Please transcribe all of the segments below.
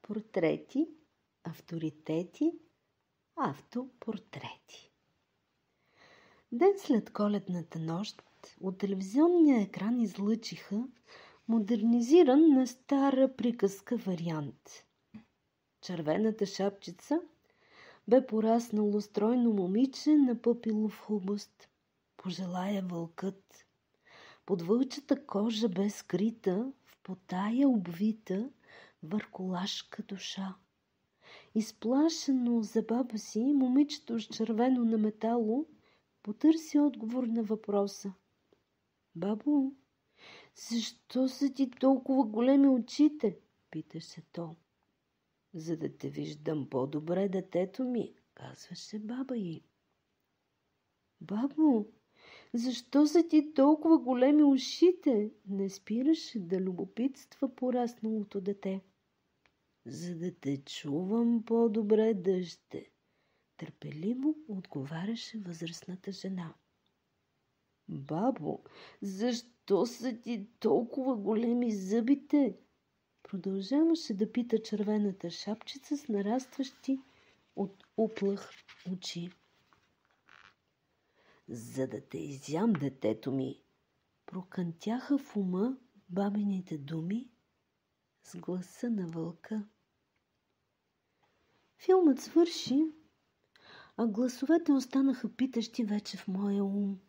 Портрети, авторитети, автопортрети. Ден след Коледната нощ от телевизионния екран излъчиха модернизиран на стара приказка вариант. Червената шапчица бе пораснало стройно момиче на пъпилов хубост. Пожелая вълкът. Под вълчата кожа бе скрита в потая обвита върколашка душа. Изплашено за баба си, момичето с червено на метало потърси отговор на въпроса. Бабо, защо са ти толкова големи очите? Питаше то. За да те виждам по-добре, детето ми, казваше баба й. Бабо, защо са ти толкова големи ушите? Не спираше да любопитства порасналото дете. За да те чувам по-добре, дъще, търпеливо отговаряше възрастната жена. Бабо, защо са ти толкова големи зъбите? Продължаваше да пита червената шапчица с нарастващи от уплах очи. За да те изям, детето ми, прокънтяха в ума бабините думи с гласа на вълка. Филмът свърши, а гласовете останаха питащи вече в моя ум.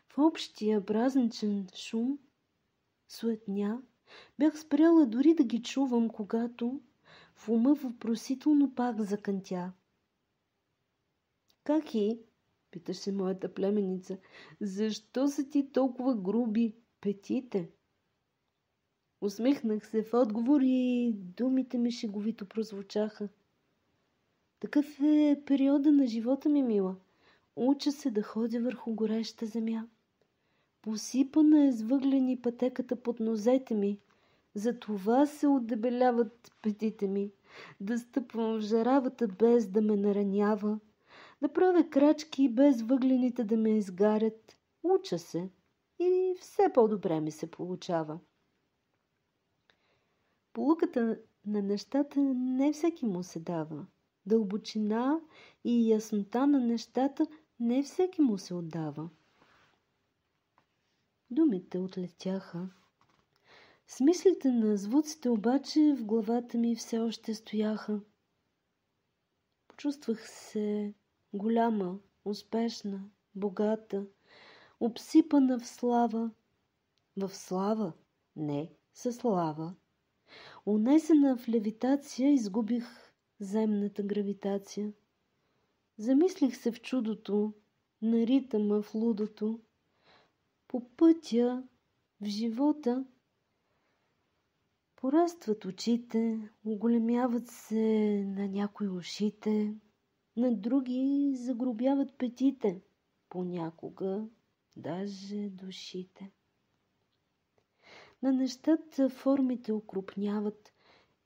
В общия празничен шум, суетня, бях спряла дори да ги чувам, когато в ума въпросително пак закънтя. Каки? Питаше моята племеница. Защо са ти толкова груби петите? Усмихнах се в отговор и думите ми шеговито прозвучаха. Такъв е периода на живота ми, мила. Уча се да ходя върху гореща земя. Посипана е с въглени пътеката под нозете ми. Затова се отдебеляват петите ми. Да стъпвам в жаравата без да ме наранява. Да правя крачки без въглените да ме изгарят. Уча се и все по-добре ми се получава. Полуката на нещата не всеки му се дава. Дълбочина и яснота на нещата не всеки му се отдава. Думите отлетяха. Смислите на звуците обаче в главата ми все още стояха. Почувствах се голяма, успешна, богата, обсипана в слава. В слава, не със слава. Унесена в левитация изгубих земната гравитация. Замислих се в чудото, на ритъма в лудото. По пътя, в живота, порастват очите, оголемяват се на някои ушите, на други загробяват петите, понякога даже душите. На нещата формите окрупняват,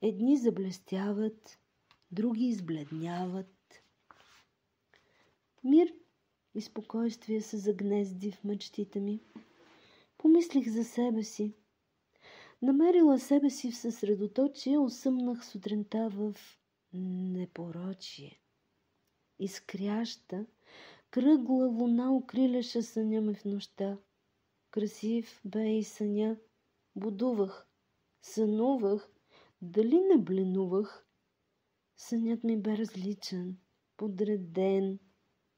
едни заблестяват, други избледняват. Мир и спокойствие се загнезди в мечтите ми. Помислих за себе си. Намерила себе си в съсредоточие, усъмнах сутринта в непорочие. Изкряща, кръгла луна укриляше съня ми в нощта. Красив бе и съня. Будувах, сънувах, дали не бленувах. Сънят ми бе различен, подреден,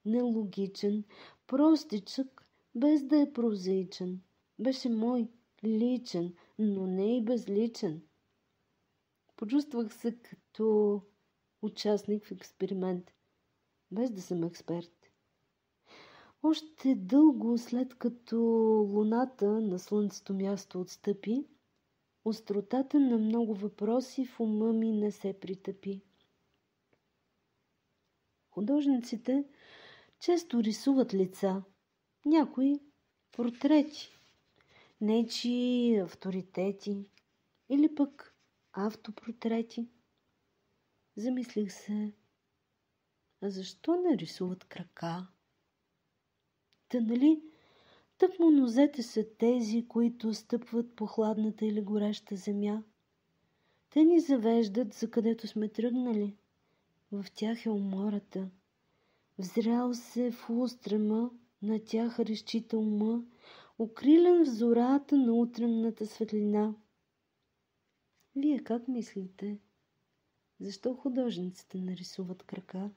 нелогичен, простичък, без да е прозаичен. Беше мой, личен, но не и безличен. Почувствах се като участник в експеримент, без да съм експерт. Още дълго след като луната на слънцето място отстъпи, остротата на много въпроси в ума ми не се притъпи. Художниците често рисуват лица, някои портрети, нечии авторитети или пък автопортрети. Замислих се, а защо не рисуват крака? Та нали, тъкмо нозете са тези, които стъпват по хладната или гореща земя. Те ни завеждат, за където сме тръгнали. В тях е умората. Взрял се в устрема, на тях разчита ума, укрилен в зората на утренната светлина. Вие как мислите? Защо художниците нарисуват крака?